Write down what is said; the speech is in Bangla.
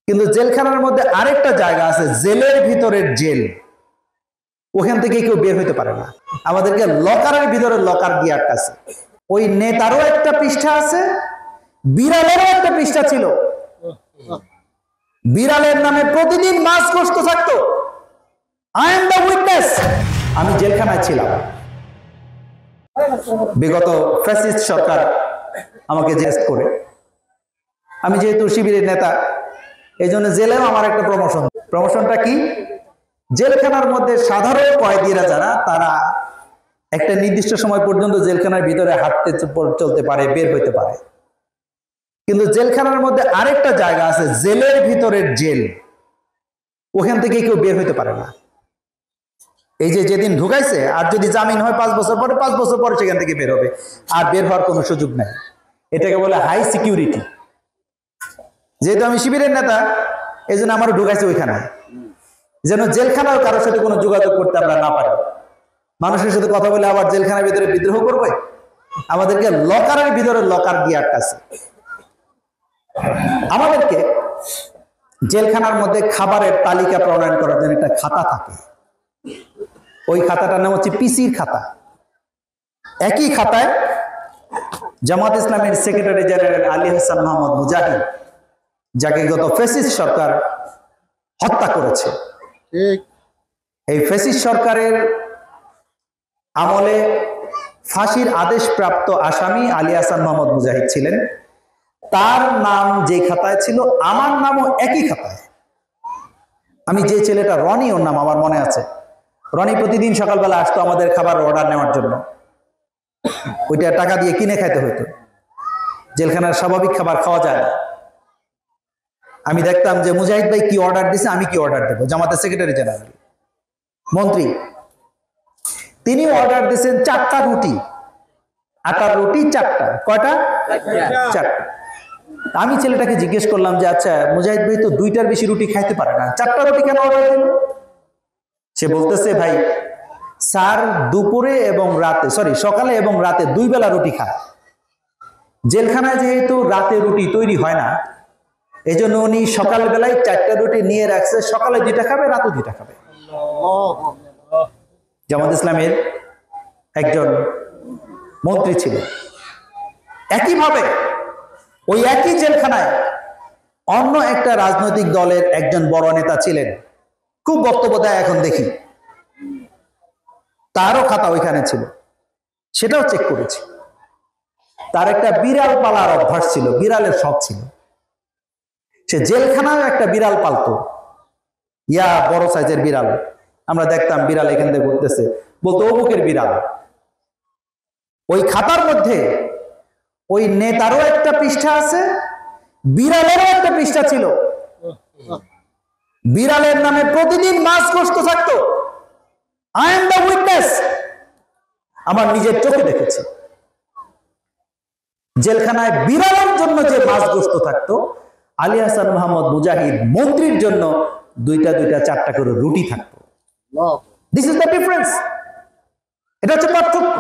কিন্তু জেলখানার মধ্যে আরেকটা জায়গা আছে, জেলের ভিতরের জেল। ওখান থেকে কেউ বের হইতে পারে না। আমাদেরকে লকারের ভিতরে লকার দিয়ে আটকাছে। ওই নেতারও একটা পৃষ্ঠা আছে, বিড়ালেরও একটা পৃষ্ঠা ছিল। বিড়ালের নামে প্রতিদিন মাছ কষ্ট থাকতো। I am the witness. আমি জেলখানায় ছিলাম। বিগত ফ্যাসিস্ট সরকার আমাকে জেস্ট করে, আমি যেহেতু শিবিরের নেতা, এই জন্য জেলেও আমার একটা প্রমোশনটা কি, জেলখানার মধ্যে সাধারণ কয়েদিরা যারা, তারা একটা নির্দিষ্ট সময় পর্যন্ত জেলখানার ভিতরে হাঁটতে চলতে পারে, বের হইতে পারে। কিন্তু জেলখানার মধ্যে আরেকটা জায়গা আছে, জেলের ভিতরের জেল। ওখান থেকে কেউ বের হইতে পারে না। এই যে যেদিন ঢুকাইছে, আর যদি জামিন হয় 5 বছর পরে, 5 বছর পরে সেখান থেকে বের হবে, আর বের হওয়ার কোনো সুযোগ নাই। এটাকে বলে হাই সিকিউরিটি। যেহেতু আমি শিবিরের নেতা, এই জন্য আমারও ঢুকাইছে ওইখানে, যেন জেলখানার কারোর সাথে কোনো যোগাযোগ করতে আমরা না পারি। মানুষের সাথে কথা বলে আবার জেলখানার ভিতরে বিদ্রোহ করবে। আমাদেরকে লকারের ভিতরে লকার দিয়ে আটকাছে। আমাদেরকে জেলখানার মধ্যে খাবারের তালিকা প্রণয়ন করার জন্য একটা খাতা থাকে। ওই খাতাটার নাম হচ্ছে পিসির খাতা। একই খাতায় জামাত ইসলামের সেক্রেটারি জেনারেল আলী হাসান মোহাম্মদ মুজাহিদ, যাকে গত ফ্যাসিস্ট সরকার হত্যা করেছে, এই ফ্যাসিস্ট সরকারের আমলে ফাঁসির আদেশ প্রাপ্ত আসামি আলী হাসান মোহাম্মদ মুজাহিদ ছিলেন। তার নাম যে খাতায় ছিল, আমার নামও একই খাতায়। আমি যে ছেলেটা, রনি ওর নাম, আমার মনে আছে। রনি প্রতিদিন সকালবেলা আসতো আমাদের খাবার অর্ডার নেওয়ার জন্য। ওইটা টাকা দিয়ে কিনে খাইতে হতো। জেলখানার স্বাভাবিক খাবার খাওয়া যায় না। আমি দেখতাম যে মুজাহিদ ভাই কি অর্ডার দিছে, আমি কি অর্ডার দেবো। জামাতের সেক্রেটারি জেনারেল, মন্ত্রী, তিনি অর্ডার দিয়েছেন 4টা রুটি, আটার রুটি 4টা। কয়টা? 4টা। আমি ছেলেটাকে জিজ্ঞেস করলাম যে আচ্ছা মুজাহিদ ভাই তো 2টার বেশি রুটি খাইতে পারে না, 4টা রুটি কেন অর্ডার দিল? সে বলতেছে, ভাই স্যার দুপুরে এবং রাতে, সকালে এবং রাতে 2 বেলা রুটি খায়। জেলখানায় যেহেতু রাতে রুটি তৈরি হয় না, এই জন্য উনি সকাল বেলায় 4টা রুটি নিয়ে রাখছে। সকালে 2টা খাবে, রাতে 2টা খাবে। জামাত ইসলামের একজন মন্ত্রী ছিল। একইভাবে ওই একই জেলখানায় অন্য একটা রাজনৈতিক দলের একজন বড় নেতা ছিলেন, খুব বক্তব্য দেয় এখন দেখি। তারও খাতা ওইখানে ছিল, সেটাও চেক করেছি। তার একটা বিড়াল পালার অভ্যাস ছিল, বিড়ালের শখ ছিল। সে জেলখানায় একটা বিড়াল পালতো, বড় সাইজের বিড়াল। আমরা দেখতাম বিড়াল এখান থেকে ঘুরতেছে, বলতো অমুকের বিড়াল। ওই খাতার মধ্যে ওই নেতারও একটা পৃষ্ঠা আছে, বিড়ালেরও একটা পৃষ্ঠা ছিল। বিড়ালের নামে প্রতিদিন মাছ কষ্ট থাকতো। I am the witness. আমার নিজের চোখে দেখেছি। জেলখানায় বিড়ালের জন্য যে মাছ গোস্ত থাকতো, আলী হাসান মোহাম্মদ মুজাহিদ মন্ত্রীর জন্য 2টা 4টা করে রুটি থাকতো। This is the difference. এটা হচ্ছে পার্থক্য।